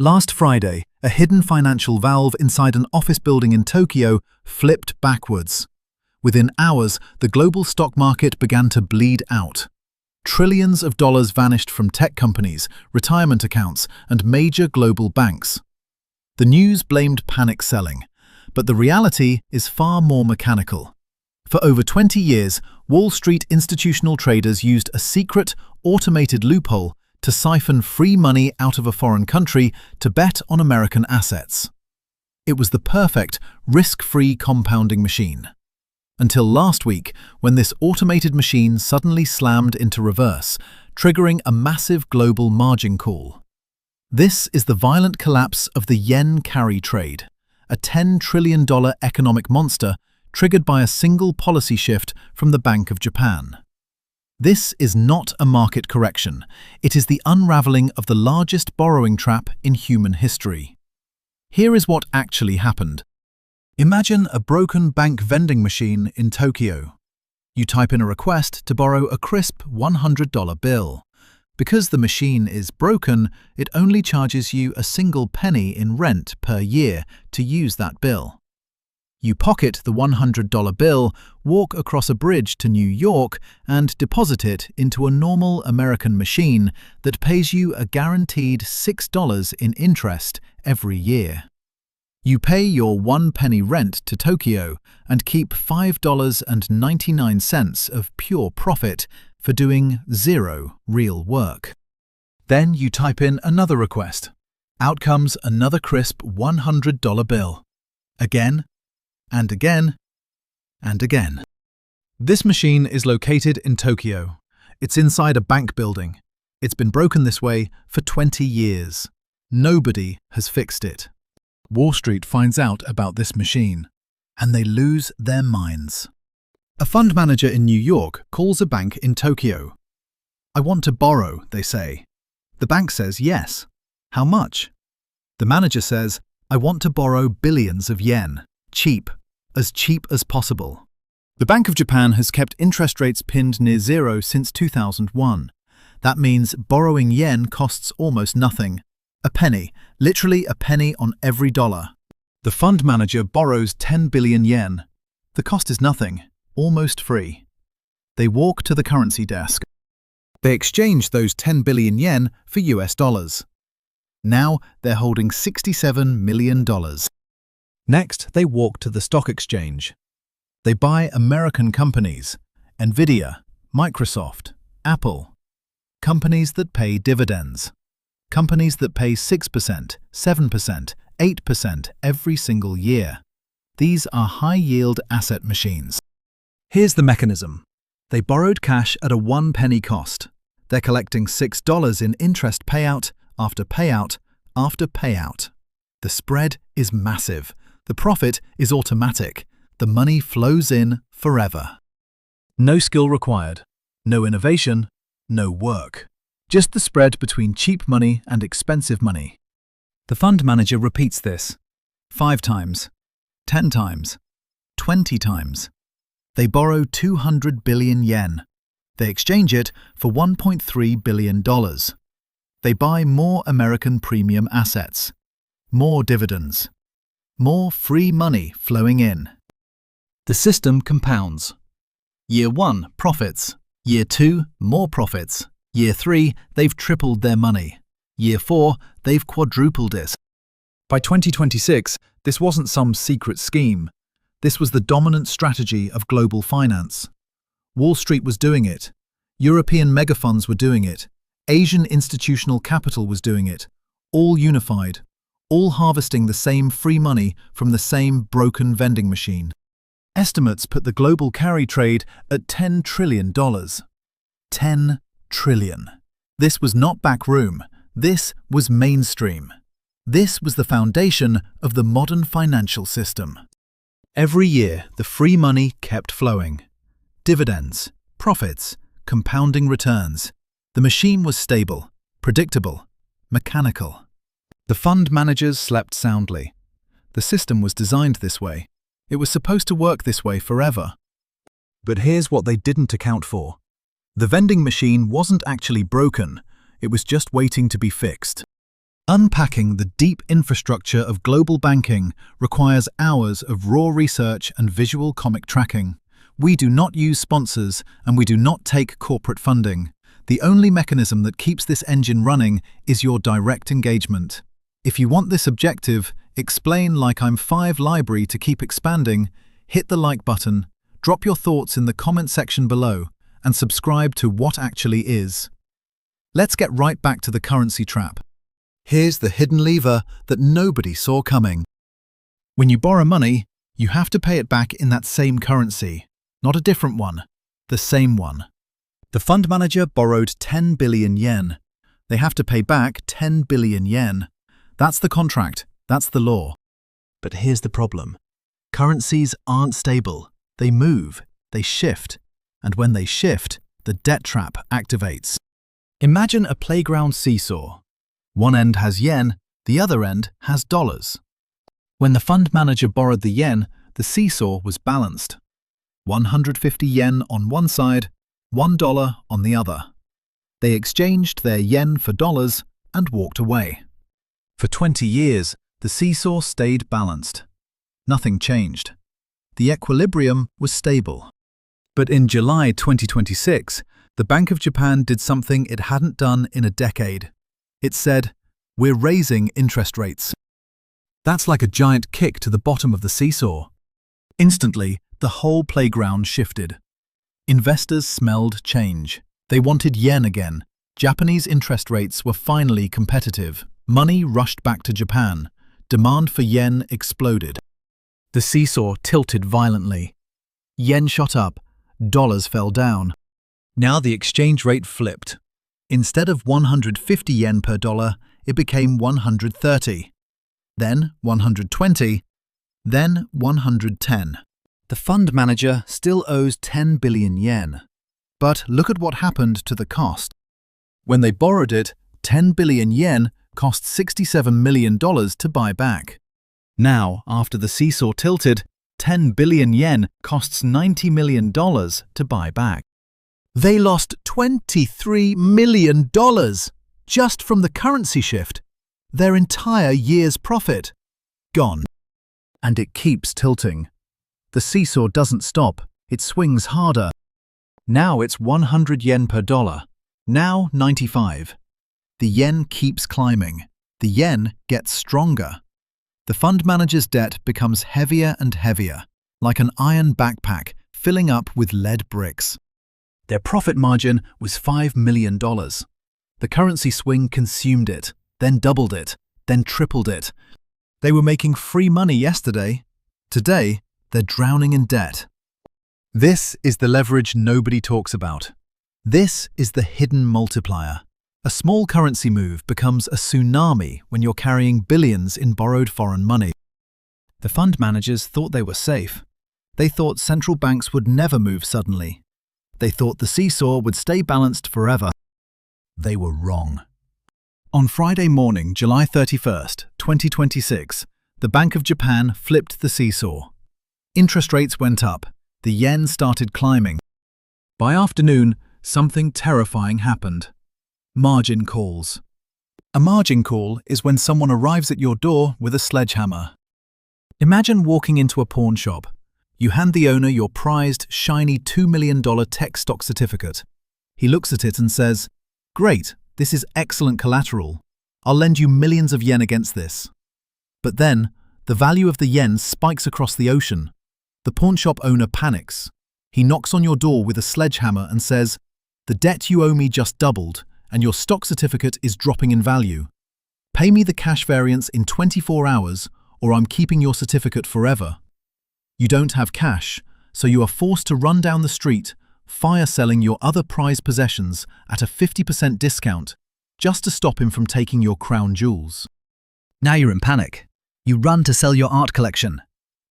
Last Friday, a hidden financial valve inside an office building in Tokyo flipped backwards. Within hours, the global stock market began to bleed out. Trillions of dollars vanished from tech companies, retirement accounts, and major global banks. The news blamed panic selling, but the reality is far more mechanical. For over 20 years, Wall Street institutional traders used a secret, automated loophole to siphon free money out of a foreign country to bet on American assets. It was the perfect, risk-free compounding machine. Until last week, when this automated machine suddenly slammed into reverse, triggering a massive global margin call. This is the violent collapse of the yen carry trade, a $10 trillion economic monster triggered by a single policy shift from the Bank of Japan. This is not a market correction. It is the unraveling of the largest borrowing trap in human history. Here is what actually happened. Imagine a broken bank vending machine in Tokyo. You type in a request to borrow a crisp $100 bill. Because the machine is broken, it only charges you a single penny in rent per year to use that bill. You pocket the $100 bill, walk across a bridge to New York, and deposit it into a normal American machine that pays you a guaranteed $6 in interest every year. You pay your 1 penny rent to Tokyo and keep $5.99 of pure profit for doing zero real work. Then you type in another request. Out comes another crisp $100 bill. Again, and again, and again. This machine is located in Tokyo. It's inside a bank building. It's been broken this way for 20 years. Nobody has fixed it. Wall Street finds out about this machine, and they lose their minds. A fund manager in New York calls a bank in Tokyo. "I want to borrow," they say. The bank says yes. "How much?" The manager says, "I want to borrow billions of yen. Cheap. As cheap as possible." The Bank of Japan has kept interest rates pinned near zero since 2001. That means borrowing yen costs almost nothing. A penny, literally a penny on every dollar. The fund manager borrows 10 billion yen. The cost is nothing, almost free. They walk to the currency desk. They exchange those 10 billion yen for US dollars. Now they're holding $67 million. Next, they walk to the stock exchange. They buy American companies, Nvidia, Microsoft, Apple. Companies that pay dividends. Companies that pay 6%, 7%, 8% every single year. These are high-yield asset machines. Here's the mechanism. They borrowed cash at a 1 penny cost. They're collecting $6 in interest payout after payout after payout. The spread is massive. The profit is automatic. The money flows in forever. No skill required. No innovation. No work. Just the spread between cheap money and expensive money. The fund manager repeats this 5 times, 10 times, 20 times. They borrow 200 billion yen. They exchange it for $1.3 billion. They buy more American premium assets, more dividends, more free money flowing in. The system compounds. Year 1, profits. Year 2, more profits. Year 3, they've tripled their money. Year 4, they've quadrupled it. By 2026, this wasn't some secret scheme. This was the dominant strategy of global finance. Wall Street was doing it. European megafunds were doing it. Asian institutional capital was doing it. All unified. All harvesting the same free money from the same broken vending machine. Estimates put the global carry trade at $10 trillion. 10 trillion. This was not backroom. This was mainstream. This was the foundation of the modern financial system. Every year, the free money kept flowing. Dividends, profits, compounding returns. The machine was stable, predictable, mechanical. The fund managers slept soundly. The system was designed this way. It was supposed to work this way forever. But here's what they didn't account for. The vending machine wasn't actually broken. It was just waiting to be fixed. Unpacking the deep infrastructure of global banking requires hours of raw research and visual comic tracking. We do not use sponsors and we do not take corporate funding. The only mechanism that keeps this engine running is your direct engagement. If you want this objective, explain like I'm 5 library to keep expanding, hit the like button, drop your thoughts in the comment section below, and subscribe to What Actually Is. Let's get right back to the currency trap. Here's the hidden lever that nobody saw coming. When you borrow money, you have to pay it back in that same currency, not a different one, the same one. The fund manager borrowed 10 billion yen. They have to pay back 10 billion yen. That's the contract, that's the law. But here's the problem. Currencies aren't stable. They move, they shift, and when they shift, the debt trap activates. Imagine a playground seesaw. One end has yen, the other end has dollars. When the fund manager borrowed the yen, the seesaw was balanced. 150 yen on one side, $1 on the other. They exchanged their yen for dollars and walked away. For 20 years, the seesaw stayed balanced. Nothing changed. The equilibrium was stable. But in July 2026, the Bank of Japan did something it hadn't done in a decade. It said, "We're raising interest rates." That's like a giant kick to the bottom of the seesaw. Instantly, the whole playground shifted. Investors smelled change. They wanted yen again. Japanese interest rates were finally competitive. Money rushed back to Japan. Demand for yen exploded. The seesaw tilted violently. Yen shot up, dollars fell down. Now the exchange rate flipped. Instead of 150 yen per dollar, it became 130. Then 120. Then 110. The fund manager still owes 10 billion yen. But look at what happened to the cost. When they borrowed it, 10 billion yen cost $67 million to buy back. Now, after the seesaw tilted, 10 billion yen costs $90 million to buy back. They lost $23 million just from the currency shift. Their entire year's profit. Gone. And it keeps tilting. The seesaw doesn't stop, it swings harder. Now it's 100 yen per dollar. Now 95. The yen keeps climbing. The yen gets stronger. The fund manager's debt becomes heavier and heavier, like an iron backpack filling up with lead bricks. Their profit margin was $5 million. The currency swing consumed it, then doubled it, then tripled it. They were making free money yesterday. Today, they're drowning in debt. This is the leverage nobody talks about. This is the hidden multiplier. A small currency move becomes a tsunami when you're carrying billions in borrowed foreign money. The fund managers thought they were safe. They thought central banks would never move suddenly. They thought the seesaw would stay balanced forever. They were wrong. On Friday morning, July 31st, 2026, the Bank of Japan flipped the seesaw. Interest rates went up. The yen started climbing. By afternoon, something terrifying happened. Margin calls. A margin call is when someone arrives at your door with a sledgehammer. Imagine walking into a pawn shop. You hand the owner your prized, shiny $2 million tech stock certificate. He looks at it and says, "Great, this is excellent collateral. I'll lend you millions of yen against this." But then, the value of the yen spikes across the ocean. The pawnshop owner panics. He knocks on your door with a sledgehammer and says, "The debt you owe me just doubled, and your stock certificate is dropping in value. Pay me the cash variance in 24 hours, or I'm keeping your certificate forever." You don't have cash, so you are forced to run down the street, fire selling your other prized possessions at a 50% discount, just to stop him from taking your crown jewels. Now you're in panic. You run to sell your art collection.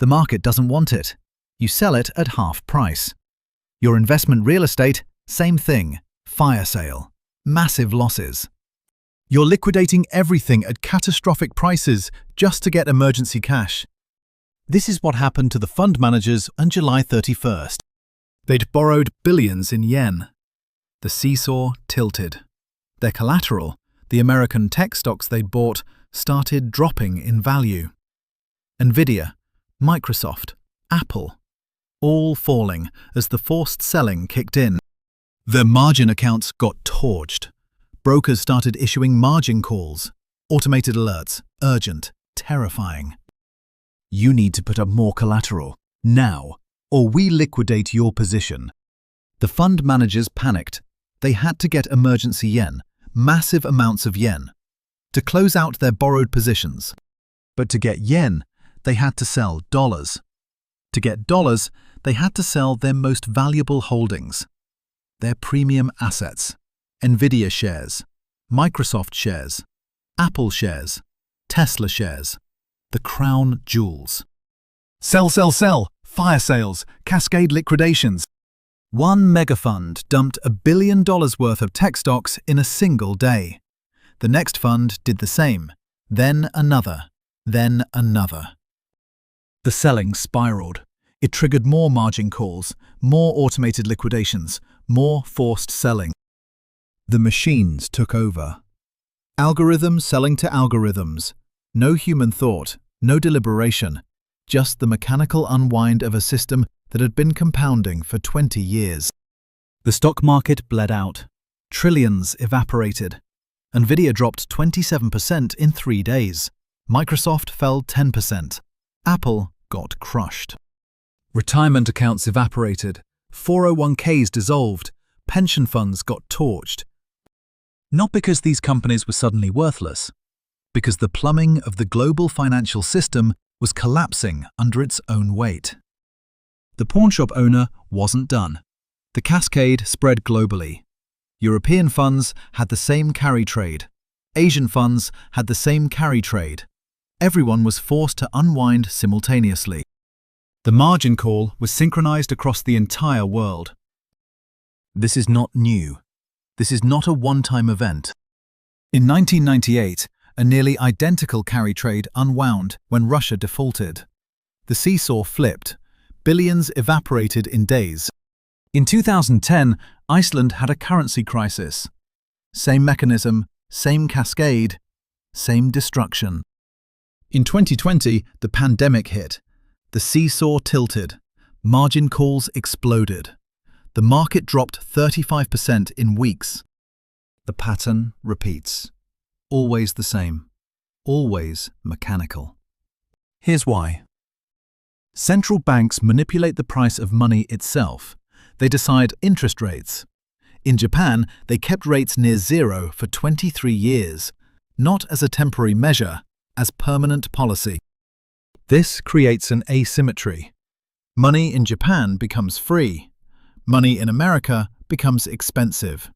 The market doesn't want it. You sell it at half price. Your investment real estate, same thing, fire sale, massive losses. You're liquidating everything at catastrophic prices just to get emergency cash. This is what happened to the fund managers on July 31st. They'd borrowed billions in yen. The seesaw tilted. Their collateral, The American tech stocks they'd bought started dropping in value. Nvidia, Microsoft, Apple, all falling as the forced selling kicked in. Their margin accounts got torched. Brokers started issuing margin calls, automated alerts, urgent, terrifying. You need to put up more collateral, now, or we liquidate your position. The fund managers panicked. They had to get emergency yen, massive amounts of yen, to close out their borrowed positions. But to get yen, they had to sell dollars. To get dollars, they had to sell their most valuable holdings, their premium assets, Nvidia shares, Microsoft shares, Apple shares, Tesla shares, the crown jewels. Sell, sell, sell, fire sales, cascade liquidations. One mega fund dumped $1 billion worth of tech stocks in a single day. The next fund did the same, then another, then another. The selling spiraled. It triggered more margin calls, more automated liquidations, more forced selling. The machines took over. Algorithms selling to algorithms. No human thought, no deliberation, just the mechanical unwind of a system that had been compounding for 20 years. The stock market bled out. Trillions evaporated. Nvidia dropped 27% in 3 days. Microsoft fell 10%. Apple got crushed. Retirement accounts evaporated. 401ks dissolved. Pension funds got torched. Not because these companies were suddenly worthless, because the plumbing of the global financial system was collapsing under its own weight. The pawnshop owner wasn't done. The cascade spread globally. European funds had the same carry trade. Asian funds had the same carry trade. Everyone was forced to unwind simultaneously. The margin call was synchronized across the entire world. This is not new. This is not a one-time event. In 1998, a nearly identical carry trade unwound when Russia defaulted. The seesaw flipped. Billions evaporated in days. In 2010, Iceland had a currency crisis. Same mechanism, same cascade, same destruction. In 2020, the pandemic hit. The seesaw tilted. Margin calls exploded. The market dropped 35% in weeks. The pattern repeats. Always the same. Always mechanical. Here's why. Central banks manipulate the price of money itself. They decide interest rates. In Japan, they kept rates near zero for 23 years, not as a temporary measure, as permanent policy. This creates an asymmetry. Money in Japan becomes free. Money in America becomes expensive.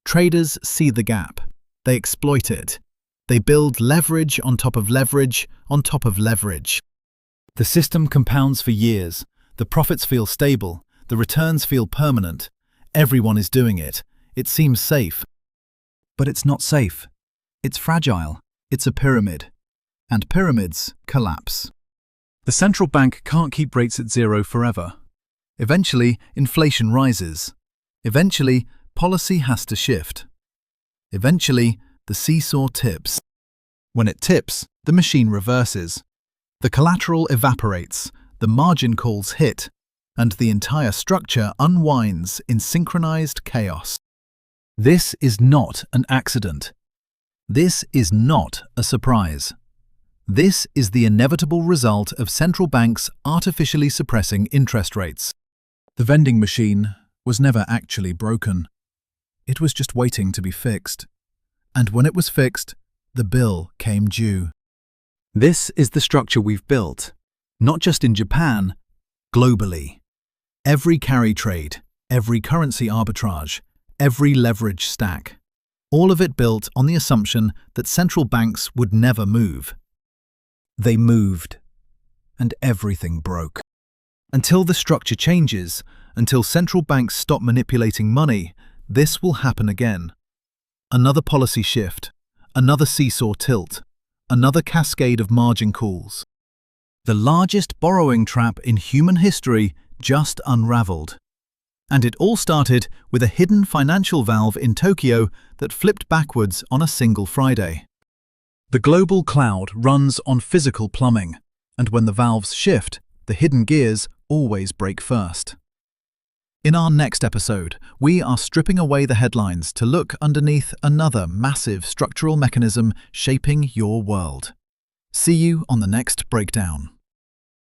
Traders see the gap. They exploit it. They build leverage on top of leverage on top of leverage. The system compounds for years. The profits feel stable. The returns feel permanent. Everyone is doing it. It seems safe. But it's not safe. It's fragile. It's a pyramid. And pyramids collapse. The central bank can't keep rates at zero forever. Eventually, inflation rises. Eventually, policy has to shift. Eventually, the seesaw tips. When it tips, the machine reverses. The collateral evaporates, the margin calls hit, and the entire structure unwinds in synchronized chaos. This is not an accident. This is not a surprise. This is the inevitable result of central banks artificially suppressing interest rates. The vending machine was never actually broken. It was just waiting to be fixed. And when it was fixed, the bill came due. This is the structure we've built, not just in Japan, globally. Every carry trade, every currency arbitrage, every leverage stack, all of it built on the assumption that central banks would never move. They moved, and everything broke. Until the structure changes, until central banks stop manipulating money, this will happen again. Another policy shift, another seesaw tilt, another cascade of margin calls. The largest borrowing trap in human history just unraveled. And it all started with a hidden financial valve in Tokyo that flipped backwards on a single Friday. The global cloud runs on physical plumbing, and when the valves shift, the hidden gears always break first. In our next episode, we are stripping away the headlines to look underneath another massive structural mechanism shaping your world. See you on the next breakdown.